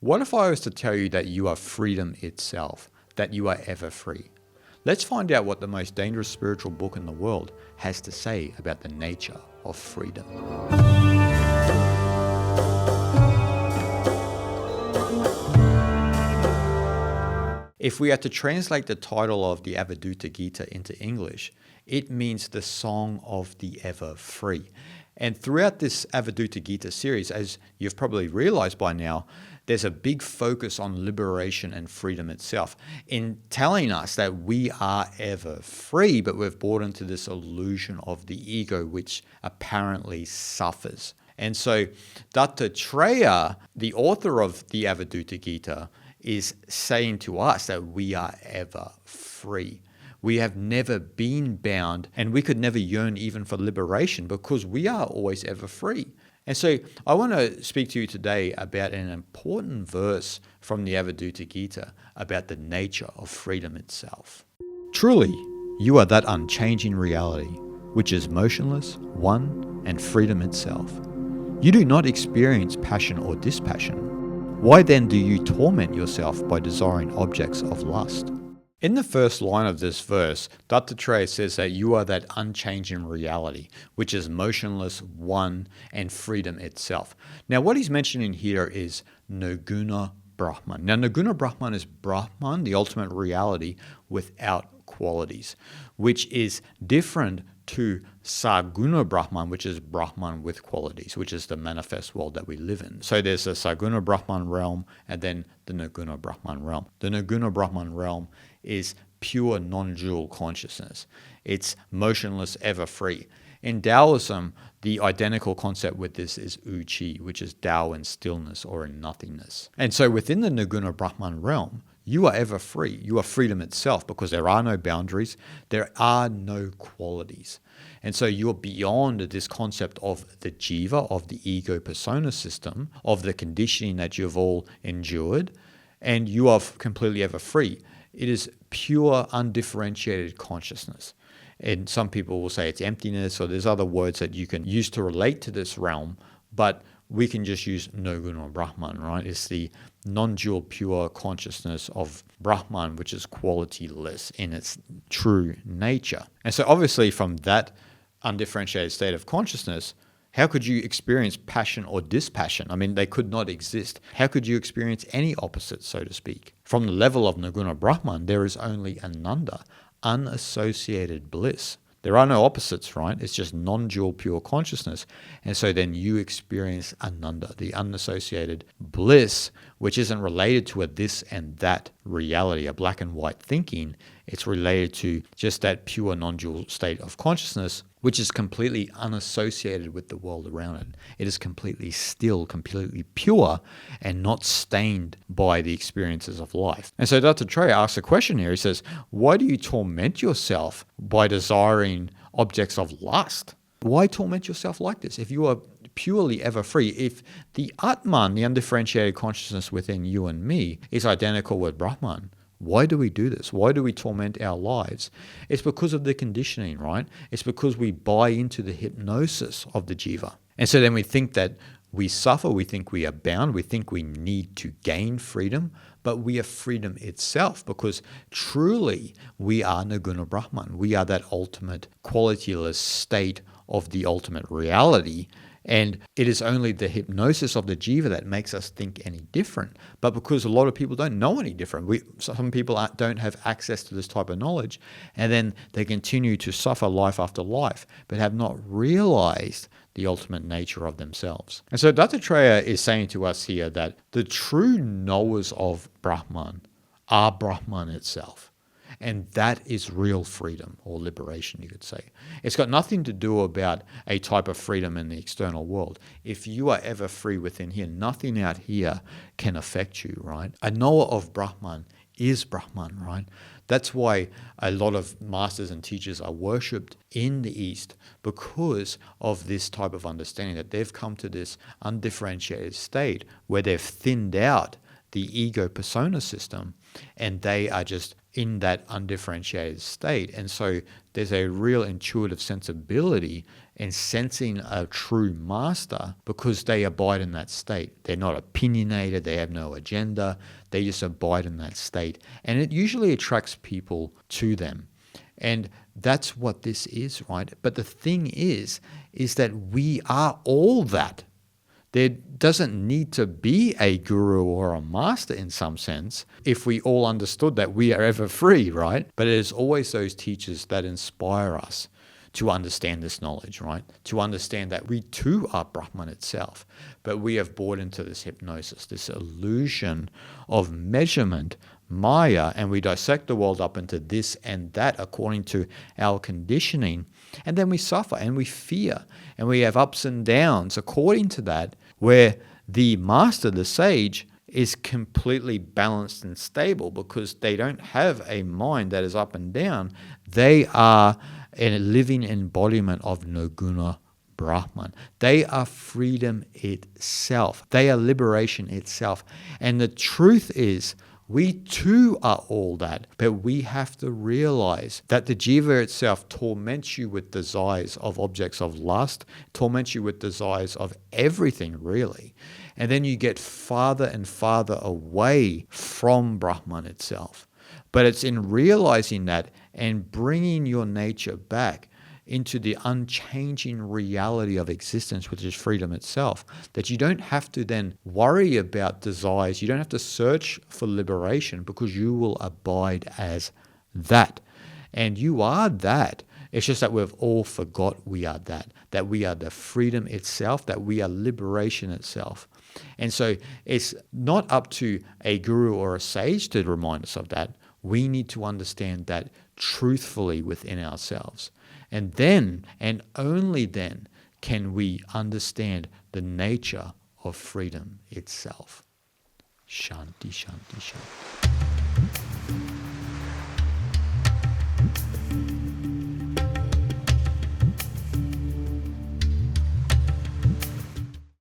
What if I was to tell you that you are freedom itself, that you are ever free? Let's find out what the most dangerous spiritual book in the world has to say about the nature of freedom. If we are to translate the title of the Avadhuta Gita into English, it means the Song of the Ever Free. And throughout this Avadhuta Gita series, as you've probably realized by now, there's a big focus on liberation and freedom itself in telling us that we are ever free, but we've bought into this illusion of the ego, which apparently suffers. And so Dattatreya, the author of the Avadhuta Gita, is saying to us that we are ever free. We have never been bound, and we could never yearn even for liberation because we are always ever free. And so I want to speak to you today about an important verse from the Avadhuta Gita about the nature of freedom itself. Truly, you are that unchanging reality, which is motionless, one, and freedom itself. You do not experience passion or dispassion. Why then do you torment yourself by desiring objects of lust? In the first line of this verse, Dattatreya says that you are that unchanging reality, which is motionless, one, and freedom itself. Now, what he's mentioning here is Naguna Brahman. Now, Naguna Brahman is Brahman, the ultimate reality, without qualities, which is different to Saguna Brahman, which is Brahman with qualities, which is the manifest world that we live in. So there's a Saguna Brahman realm and then the Naguna Brahman realm. The Naguna Brahman realm is pure non-dual consciousness. It's motionless, ever free. In Taoism, the identical concept with this is Uchi, which is Tao in stillness or in nothingness. And so within the Naguna Brahman realm, you are ever free. You are freedom itself because there are no boundaries. There are no qualities. And so you're beyond this concept of the jiva, of the ego persona system, of the conditioning that you've all endured, and you are completely ever free. It is pure, undifferentiated consciousness. And some people will say it's emptiness, or there's other words that you can use to relate to this realm, but we can just use Naguna Brahman, right? It's the non-dual pure consciousness of Brahman, which is qualityless in its true nature. And so obviously from that undifferentiated state of consciousness, how could you experience passion or dispassion? I mean, they could not exist. How could you experience any opposite, so to speak? From the level of Naguna Brahman, there is only Ananda, unassociated bliss. There are no opposites, right? It's just non-dual pure consciousness. And so then you experience Ananda, the unassociated bliss, which isn't related to a this and that reality, a black and white thinking. It's related to just that pure non-dual state of consciousness, which is completely unassociated with the world around it. It is completely still, completely pure, and not stained by the experiences of life. And so Dattatreya asks a question here. He says, why do you torment yourself by desiring objects of lust? Why torment yourself like this? If you are purely ever free, if the Atman, the undifferentiated consciousness within you and me, is identical with Brahman, why do we do this? Why do we torment our lives? It's because of the conditioning, right? It's because we buy into the hypnosis of the jiva. And so then we think that we suffer, we think we are bound, we think we need to gain freedom, but we are freedom itself because truly we are Naguna Brahman. We are that ultimate qualityless state of the ultimate reality. And it is only the hypnosis of the jiva that makes us think any different. But because a lot of people don't know any different, some people don't have access to this type of knowledge, and then they continue to suffer life after life, but have not realized the ultimate nature of themselves. And so Dattatreya is saying to us here that the true knowers of Brahman are Brahman itself. And that is real freedom or liberation, you could say. It's got nothing to do about a type of freedom in the external world. If you are ever free within here, nothing out here can affect you, right? A knower of Brahman is Brahman, right? That's why a lot of masters and teachers are worshipped in the East because of this type of understanding that they've come to this undifferentiated state where they've thinned out the ego persona system and they are just in that undifferentiated state. And so there's a real intuitive sensibility and sensing a true master because they abide in that state. They're not opinionated, they have no agenda, they just abide in that state. And it usually attracts people to them. And that's what this is, right? But the thing is that we are all that. There doesn't need to be a guru or a master in some sense if we all understood that we are ever free, right? But it is always those teachers that inspire us to understand this knowledge, right? To understand that we too are Brahman itself, but we have bought into this hypnosis, this illusion of measurement, Maya, and we dissect the world up into this and that according to our conditioning, and then we suffer and we fear and we have ups and downs according to that, where the master, the sage, is completely balanced and stable because they don't have a mind that is up and down. They are a living embodiment of Naguna Brahman. They are freedom itself. They are liberation itself. And the truth is, we too are all that, but we have to realize that the jiva itself torments you with desires of objects of lust, torments you with desires of everything really. And then you get farther and farther away from Brahman itself. But it's in realizing that and bringing your nature back into the unchanging reality of existence, which is freedom itself, that you don't have to then worry about desires. You don't have to search for liberation because you will abide as that. And you are that. It's just that we've all forgot we are that we are the freedom itself, that we are liberation itself. And so it's not up to a guru or a sage to remind us of that. We need to understand that truthfully within ourselves. And then, and only then, can we understand the nature of freedom itself. Shanti, shanti, shanti.